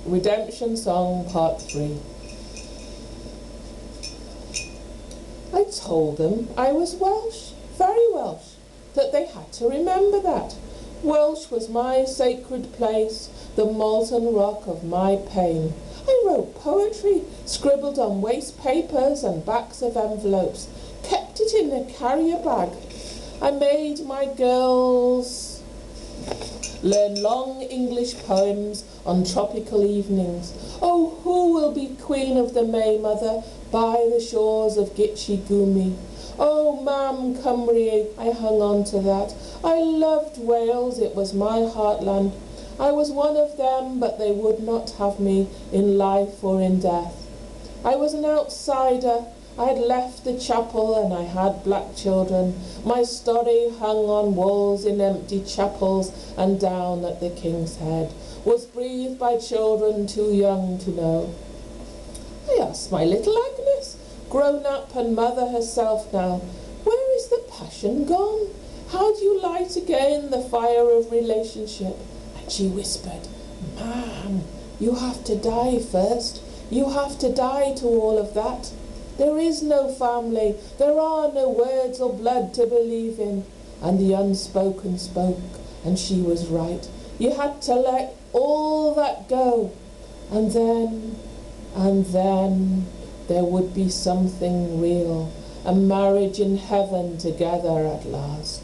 Redemption Song Part 3. I told them I was Welsh, very Welsh, that they had to remember that. Welsh was my sacred place, the molten rock of my pain. I wrote poetry, scribbled on waste papers and backs of envelopes, kept it in a carrier bag. I made my girls learn long English poems on tropical evenings. Oh, who will be Queen of the May, Mother, by the shores of Gitche Gumi? Oh, Mam Cymru, I hung on to that. I loved Wales, it was my heartland. I was one of them, but they would not have me in life or in death. I was an outsider. I had left the chapel and I had black children. My story hung on walls in empty chapels and down at the King's Head, was breathed by children too young to know. I asked my little Agnes, grown up and mother herself now, where is the passion gone? How do you light again the fire of relationship? And she whispered, Ma'am, you have to die first. You have to die to all of that. There is no family, there are no words or blood to believe in. And the unspoken spoke, and she was right. You had to let all that go. And then there would be something real, a marriage in heaven together at last.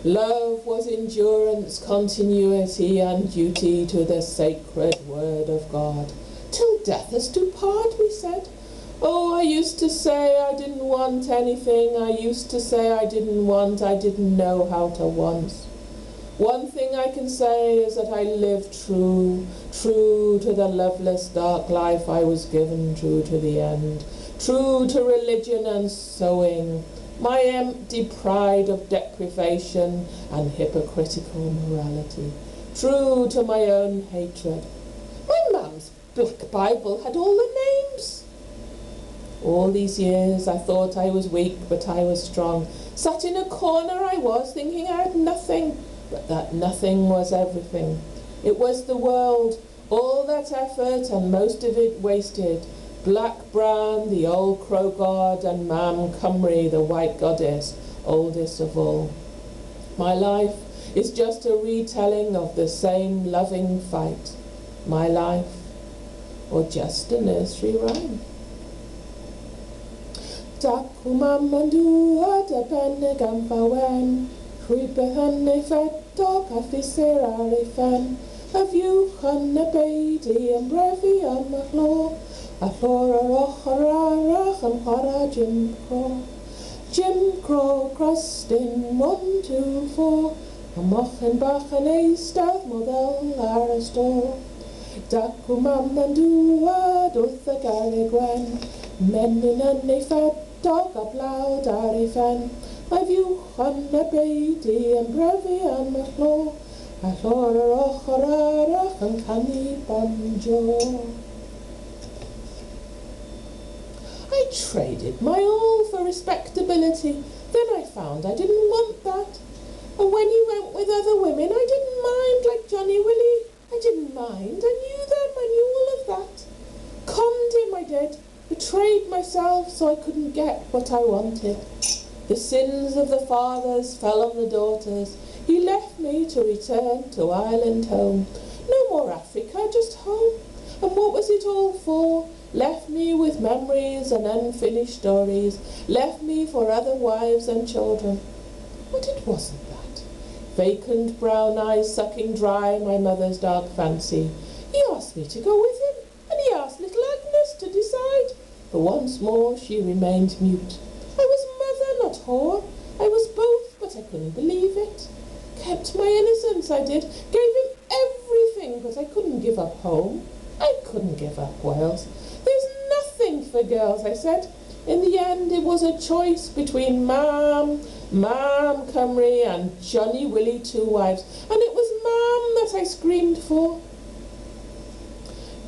Love was endurance, continuity, and duty to the sacred word of God. Till death us do part, we said. Oh, I used to say I didn't want anything. I used to say I didn't know how to want. One thing I can say is that I lived true to the loveless dark life I was given, true to the end, true to religion and sewing, my empty pride of deprivation and hypocritical morality, true to my own hatred. My mum's black Bible had all the names. All these years I thought I was weak, but I was strong. Sat in a corner I was, thinking I had nothing, but that nothing was everything. It was the world, all that effort and most of it wasted. Black Bran, the old crow god, and Mam Cymru, the white goddess, oldest of all. My life is just a retelling of the same loving fight. My life, or just a nursery rhyme. Daku mamandu ada benegam fawen, Rhywbeth ei ffedog a ffisir ar ei ffen, a fiwch yn y beidi yn brefi am y clo, a llor ar ochr arach yn chwarae Jim Crow. Jim Crow, crustin, 1, 2, 4, a mochyn bach yn eistedd model ar y stor. Dacw mam yn dŵad wrth y garreg wen, menyn yn ei ffedog a blawd ar ei ffen, a fiwch yn y beidi yn brefi am y clo, a llor ar ochr arach yn canu banjo. I traded my all for respectability. Then I found I didn't want that. And when he went with other women, I didn't mind, like Johnny Willie. I didn't mind. I knew them. I knew all of that. Conned him, I did. Betrayed myself so I couldn't get what I wanted. The sins of the fathers fell on the daughters. He left me to return to Ireland home. No more Africa, just home. And what was it all for? Left me with memories and unfinished stories, left me for other wives and children. But it wasn't that. Vacant brown eyes sucking dry my mother's dark fancy. He asked me to go with him, and he asked little Agnes to decide. But once more she remained mute. I was mother, not whore. I was both, but I couldn't believe it. Kept my innocence, I did. Gave him everything, but I couldn't give up home. I couldn't give up Wales. There's nothing for girls, I said. In the end, it was a choice between Mam Cymru and Johnny Willie, 2 wives, and it was Mam that I screamed for.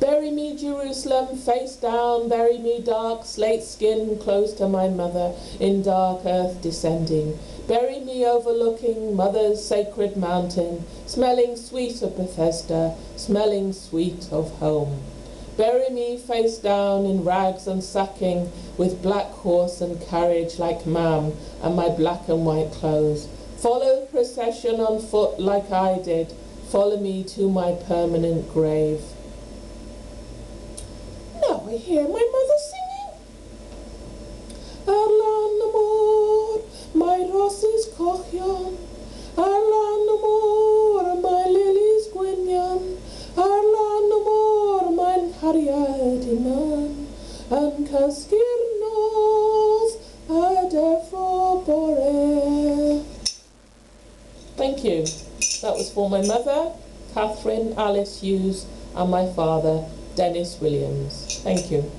Bury me, Jerusalem, face down, bury me, dark slate skin, close to my mother, in dark earth descending. Bury me overlooking Mother's sacred mountain, smelling sweet of Bethesda, smelling sweet of home. Bury me face down in rags and sacking, with black horse and carriage like Mam and my black and white clothes. Follow procession on foot like I did. Follow me to my permanent grave. Now I hear my mother singing. Arlan amor, my roses cochion. Arlan amor, my lilies gwynnion. Arlan amor, mein hariad iman. An casgir nos a defro bore. Thank you. That was for my mother, Catherine Alice Hughes, and my father, Denis Williams. Thank you.